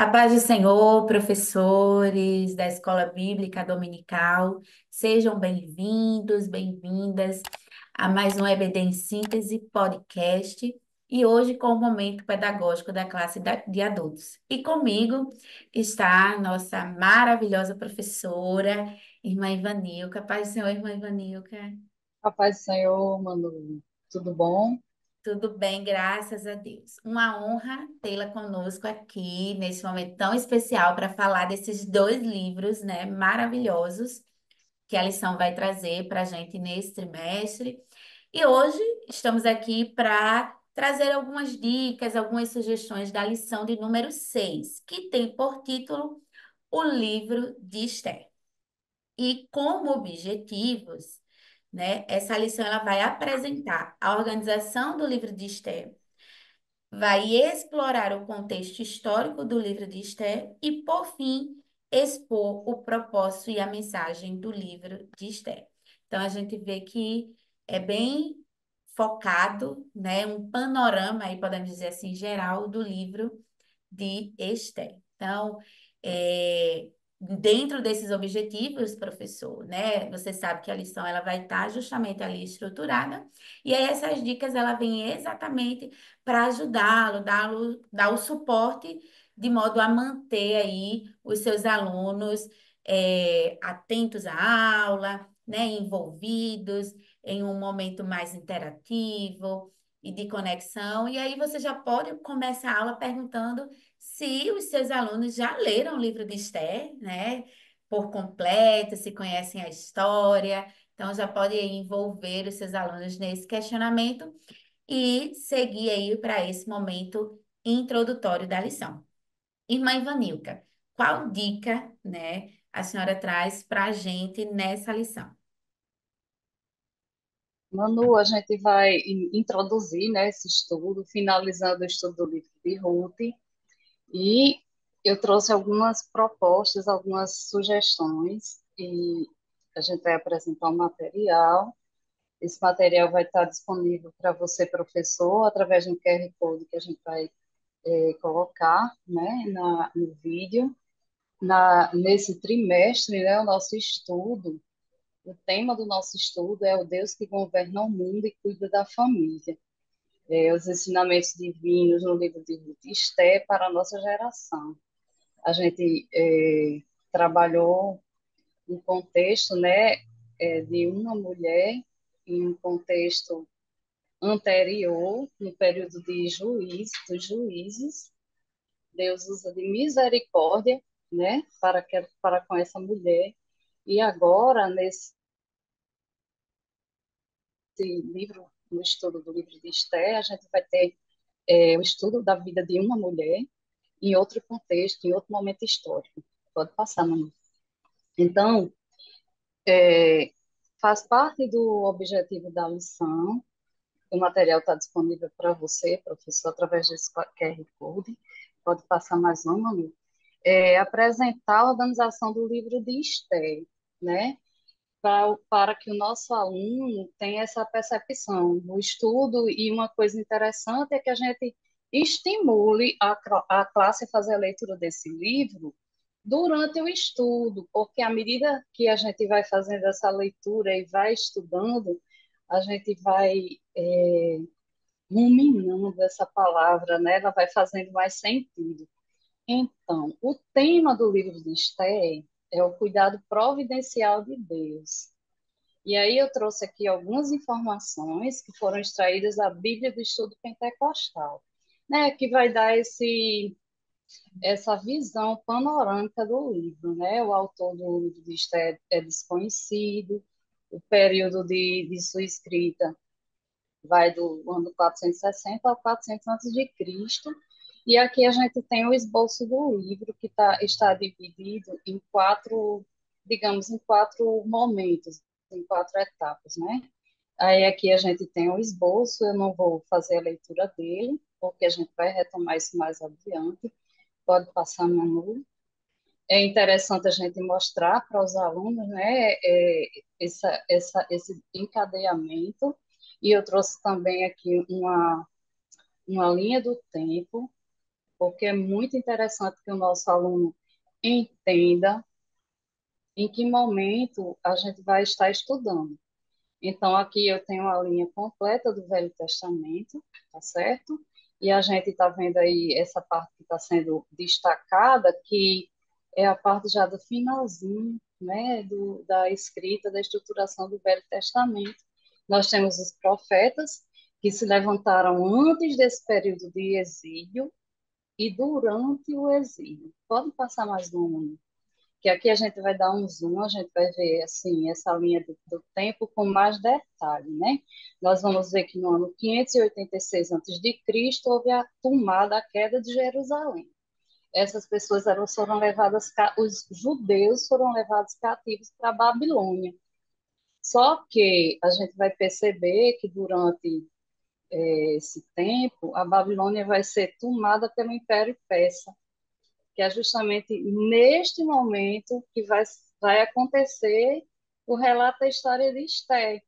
A paz do Senhor, professores da Escola Bíblica Dominical, sejam bem-vindos, bem-vindas a mais um EBD em Síntese podcast e hoje com o momento pedagógico da classe de adultos. E comigo está a nossa maravilhosa professora, irmã Ivanilca. Paz do Senhor, irmã Ivanilca. A paz do Senhor, Manu, tudo bom? Tudo bem, graças a Deus. Uma honra tê-la conosco aqui nesse momento tão especial para falar desses dois livros, né, maravilhosos que a lição vai trazer para a gente nesse trimestre. E hoje estamos aqui para trazer algumas dicas, algumas sugestões da lição de número 6, que tem por título O Livro de Esther. E como objetivos, né, essa lição ela vai apresentar a organização do livro de Esther, vai explorar o contexto histórico do livro de Esther e, por fim, expor o propósito e a mensagem do livro de Esther. Então, a gente vê que é bem focado, né, um panorama, aí podemos dizer assim, geral do livro de Esther. Então, é, dentro desses objetivos, professor, né, você sabe que a lição ela vai estar justamente ali estruturada, e aí essas dicas ela vem exatamente para ajudá-lo, dar o suporte de modo a manter aí os seus alunos atentos à aula, né, envolvidos em um momento mais interativo e de conexão. E aí você já pode começar a aula perguntando se os seus alunos já leram o livro de Esther, né, por completo, se conhecem a história. Então já pode envolver os seus alunos nesse questionamento e seguir aí para esse momento introdutório da lição. Irmã Ivanilca, qual dica, né, a senhora traz para a gente nessa lição? Manu, a gente vai introduzir, né, esse estudo, finalizando o estudo do livro de Ruth, e eu trouxe algumas propostas, algumas sugestões, e a gente vai apresentar um material. Esse material vai estar disponível para você, professor, através de um QR Code que a gente vai colocar, né, no vídeo. Nesse trimestre, né, o nosso estudo. O tema do nosso estudo é o Deus que governa o mundo e cuida da família. Os ensinamentos divinos no livro de Ruth e Esté para a nossa geração. A gente trabalhou um contexto, né, de uma mulher em um contexto anterior, no período de dos juízes. Deus usa de misericórdia, né, para com essa mulher. E agora, nesse livro, no estudo do livro de Esther, a gente vai ter o estudo da vida de uma mulher em outro contexto, em outro momento histórico. Pode passar, Manu. Então, é, faz parte do objetivo da lição. O material está disponível para você, professor, através desse QR Code. Pode passar mais uma, Manu. Apresentar a organização do livro de Esther, né? Para que o nosso aluno tenha essa percepção do estudo, e uma coisa interessante é que a gente estimule a classe a fazer a leitura desse livro durante o estudo, porque à medida que a gente vai fazendo essa leitura e vai estudando, a gente vai é, ruminando essa palavra, né? Ela vai fazendo mais sentido. Então, o tema do livro de Esther é o cuidado providencial de Deus. E aí eu trouxe aqui algumas informações que foram extraídas da Bíblia do Estudo Pentecostal, né, que vai dar essa visão panorâmica do livro, né? O autor do livro de Esther é desconhecido, o período de sua escrita vai do ano 460 ao 400 antes de Cristo, e aqui a gente tem o esboço do livro que está dividido em quatro, digamos, em quatro momentos, em quatro etapas, né? Aí aqui a gente tem o esboço, eu não vou fazer a leitura dele, porque a gente vai retomar isso mais adiante. Pode passar, Manu. É interessante a gente mostrar para os alunos, né, esse encadeamento. E eu trouxe também aqui uma linha do tempo, porque é muito interessante que o nosso aluno entenda em que momento a gente vai estar estudando. Então, aqui eu tenho a linha completa do Velho Testamento, tá certo? E a gente está vendo aí essa parte que está sendo destacada, que é a parte já do finalzinho, né, da escrita, da estruturação do Velho Testamento. Nós temos os profetas que se levantaram antes desse período de exílio e durante o exílio. Pode passar mais um, que aqui a gente vai dar um zoom, a gente vai ver assim essa linha do tempo com mais detalhe, né? Nós vamos ver que no ano 586 a.C. houve a tomada, a queda de Jerusalém. Essas pessoas foram levadas, os judeus foram levados cativos para a Babilônia. Só que a gente vai perceber que durante esse tempo a Babilônia vai ser tomada pelo Império Persa, que é justamente neste momento que vai acontecer o relato da história de Esté.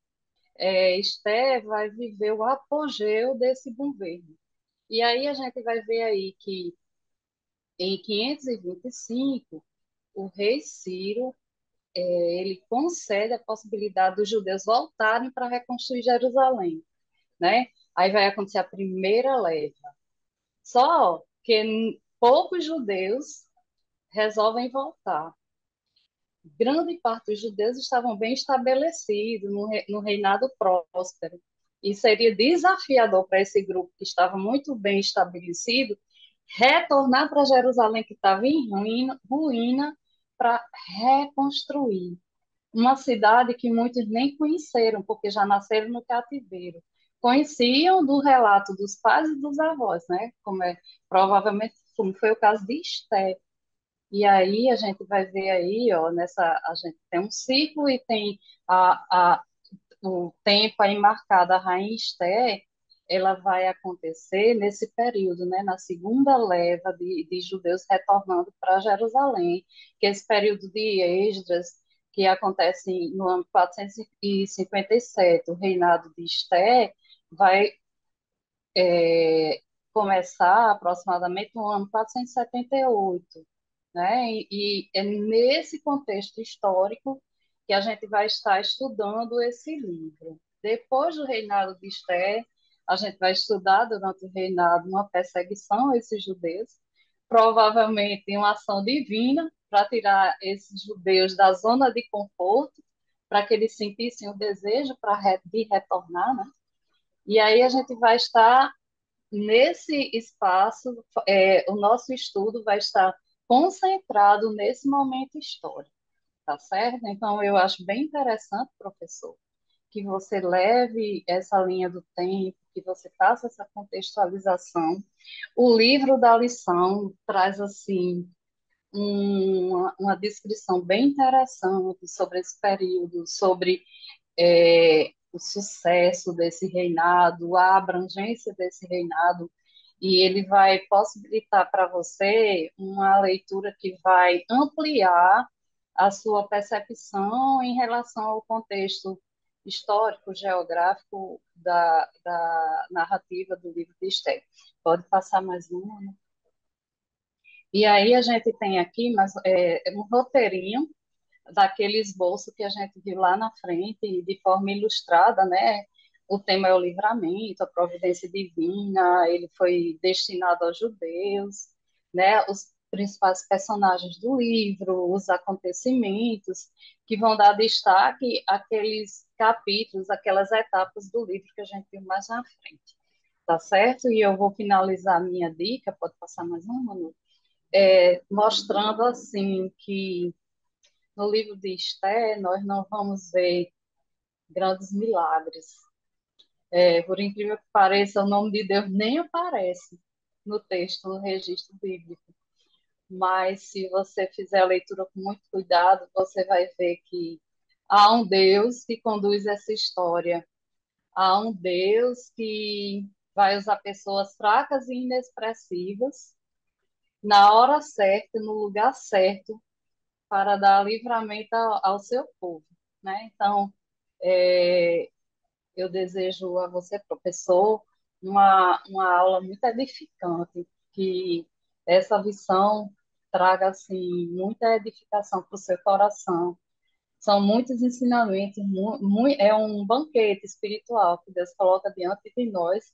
Esté vai viver o apogeu desse governo. E aí a gente vai ver aí que em 525 o rei Ciro ele concede a possibilidade dos judeus voltarem para reconstruir Jerusalém, né? Aí vai acontecer a primeira leva. Só que poucos judeus resolvem voltar. Grande parte dos judeus estavam bem estabelecidos no reinado próspero. E seria desafiador para esse grupo que estava muito bem estabelecido retornar para Jerusalém, que estava em ruína para reconstruir. Uma cidade que muitos nem conheceram, porque já nasceram no cativeiro. Conheciam do relato dos pais e dos avós, né? Provavelmente, como foi o caso de Esté. E aí a gente vai ver aí, ó, a gente tem um ciclo e tem o tempo aí marcado, a Rainha Esté, ela vai acontecer nesse período, né, na segunda leva de judeus retornando para Jerusalém, que é esse período de Esdras, que acontece no ano 457, o reinado de Esté vai começar aproximadamente no ano 478, né? E é nesse contexto histórico que a gente vai estar estudando esse livro. Depois do reinado de Esté, a gente vai estudar durante o reinado uma perseguição a esses judeus, provavelmente uma ação divina para tirar esses judeus da zona de conforto, para que eles sentissem o desejo de retornar, né? E aí a gente vai estar nesse espaço, o nosso estudo vai estar concentrado nesse momento histórico, tá certo? Então, eu acho bem interessante, professor, que você leve essa linha do tempo, que você faça essa contextualização. O livro da lição traz, assim, uma descrição bem interessante sobre esse período, sobre o sucesso desse reinado, a abrangência desse reinado, e ele vai possibilitar para você uma leitura que vai ampliar a sua percepção em relação ao contexto histórico, geográfico da narrativa do livro de Esther. Pode passar mais uma, né? E aí a gente tem aqui um roteirinho daquele esboço que a gente viu lá na frente, de forma ilustrada, né? O tema é o livramento, a providência divina, ele foi destinado aos judeus, né? Os principais personagens do livro, os acontecimentos, que vão dar destaque àqueles capítulos, aquelas etapas do livro que a gente viu mais na frente, tá certo? E eu vou finalizar a minha dica, pode passar mais um minuto, mostrando assim que no livro de Esté, nós não vamos ver grandes milagres. Por incrível que pareça, o nome de Deus nem aparece no texto, no registro bíblico. Mas se você fizer a leitura com muito cuidado, você vai ver que há um Deus que conduz essa história. Há um Deus que vai usar pessoas fracas e inexpressivas na hora certa, no lugar certo, para dar livramento ao seu povo, né? Então, é, eu desejo a você, professor, uma aula muito edificante, que essa visão traga assim muita edificação para o seu coração. São muitos ensinamentos, é um banquete espiritual que Deus coloca diante de nós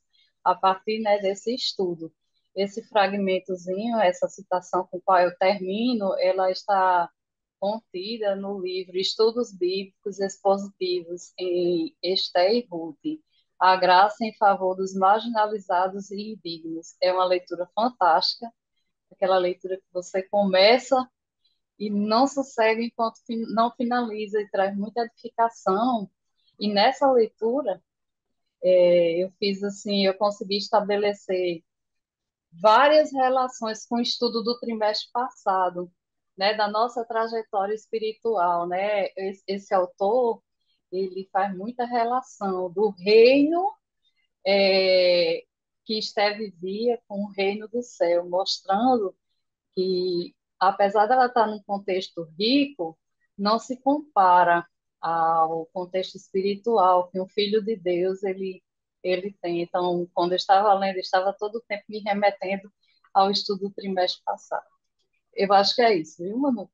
a partir, né, desse estudo. Esse fragmentozinho, essa citação com a qual eu termino, ela está contida no livro Estudos Bíblicos Expositivos em Esther e Ruth, A Graça em Favor dos Marginalizados e Indignos. É uma leitura fantástica, aquela leitura que você começa e não sossega enquanto não finaliza e traz muita edificação. E nessa leitura, eu fiz assim, eu consegui estabelecer várias relações com o estudo do trimestre passado, né, da nossa trajetória espiritual, né? Esse autor, ele faz muita relação do reino é, que Esther vivia com o reino do céu, mostrando que, apesar dela estar num contexto rico, não se compara ao contexto espiritual que um filho de Deus ele tem. Então, quando eu estava lendo, eu estava todo o tempo me remetendo ao estudo do trimestre passado. Eu acho que é isso, viu, Manu?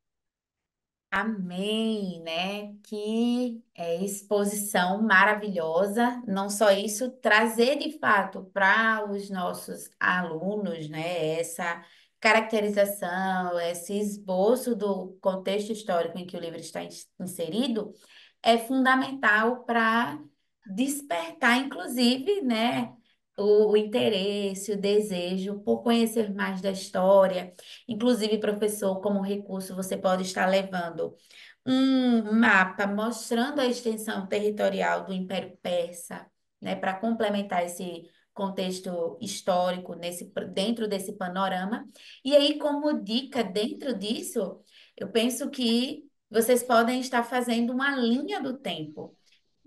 Amém, né? Que exposição maravilhosa. Não só isso, trazer de fato para os nossos alunos, né? Essa caracterização, esse esboço do contexto histórico em que o livro está inserido é fundamental para despertar, inclusive, né? O interesse, o desejo por conhecer mais da história. Inclusive, professor, como recurso, você pode estar levando um mapa mostrando a extensão territorial do Império Persa, né, para complementar esse contexto histórico dentro desse panorama. E aí, como dica dentro disso, eu penso que vocês podem estar fazendo uma linha do tempo.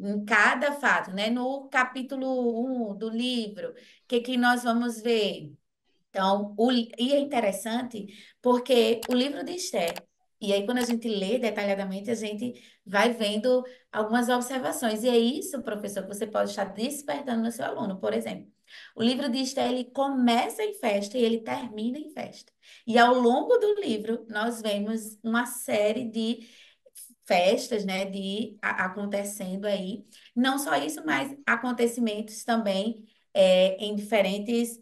Em cada fato, né? No capítulo 1 do livro, o que que nós vamos ver? Então, e é interessante porque o livro de Esther, e aí quando a gente lê detalhadamente, a gente vai vendo algumas observações. E é isso, professor, que você pode estar despertando no seu aluno. Por exemplo, o livro de Esther, ele começa em festa e ele termina em festa. E ao longo do livro, nós vemos uma série de festas, né, acontecendo aí. Não só isso, mas acontecimentos também em diferentes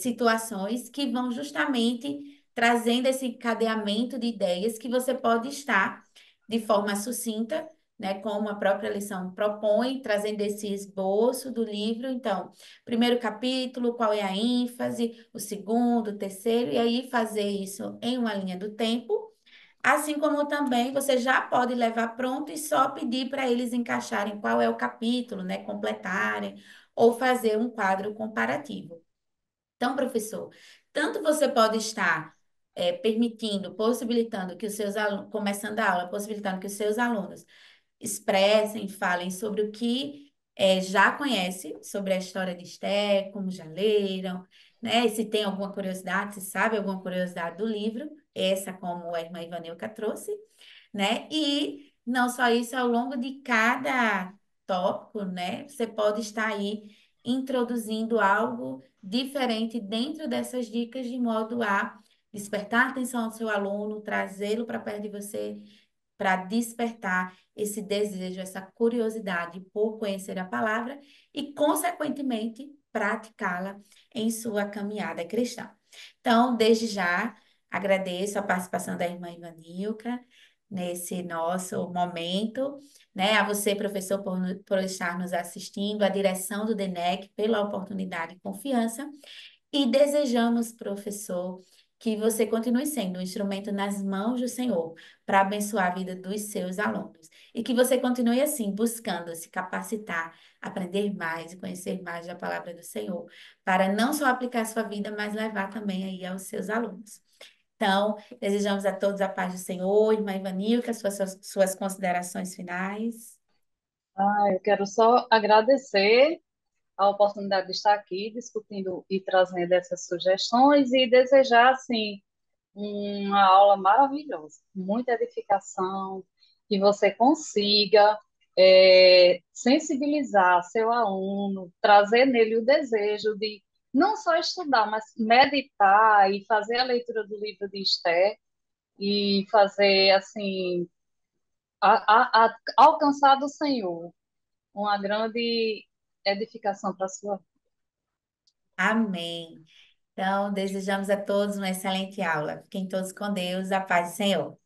situações que vão justamente trazendo esse encadeamento de ideias que você pode estar de forma sucinta, né, como a própria lição propõe, trazendo esse esboço do livro. Então, primeiro capítulo, qual é a ênfase, o segundo, o terceiro, e aí fazer isso em uma linha do tempo. Assim como também você já pode levar pronto e só pedir para eles encaixarem qual é o capítulo, né, completarem, ou fazer um quadro comparativo. Então, professor, tanto você pode estar permitindo, possibilitando que os seus alunos, começando a aula, possibilitando que os seus alunos expressem, falem sobre o que já conhece sobre a história de Esté, como já leram, né? Se tem alguma curiosidade, se sabe alguma curiosidade do livro, essa como a irmã Ivanilca trouxe, né? E não só isso, ao longo de cada tópico, né? Você pode estar aí introduzindo algo diferente dentro dessas dicas, de modo a despertar a atenção do seu aluno, trazê-lo para perto de você, para despertar esse desejo, essa curiosidade por conhecer a palavra e, consequentemente, praticá-la em sua caminhada cristã. Então, desde já, agradeço a participação da irmã Ivanilca nesse nosso momento, né? A você, professor, por estar nos assistindo, a direção do DENEC pela oportunidade e confiança. E desejamos, professor, que você continue sendo um instrumento nas mãos do Senhor para abençoar a vida dos seus alunos. E que você continue assim, buscando se capacitar, aprender mais e conhecer mais da palavra do Senhor, para não só aplicar a sua vida, mas levar também aí aos seus alunos. Então, desejamos a todos a paz do Senhor, irmã Ivanilca, suas considerações finais. Eu quero só agradecer a oportunidade de estar aqui discutindo e trazendo essas sugestões e desejar, assim, uma aula maravilhosa, muita edificação, que você consiga sensibilizar seu aluno, trazer nele o desejo de não só estudar, mas meditar e fazer a leitura do livro de Esther e fazer assim alcançar do Senhor uma grande edificação para a sua. Amém. Então, desejamos a todos uma excelente aula. Fiquem todos com Deus, a paz do Senhor.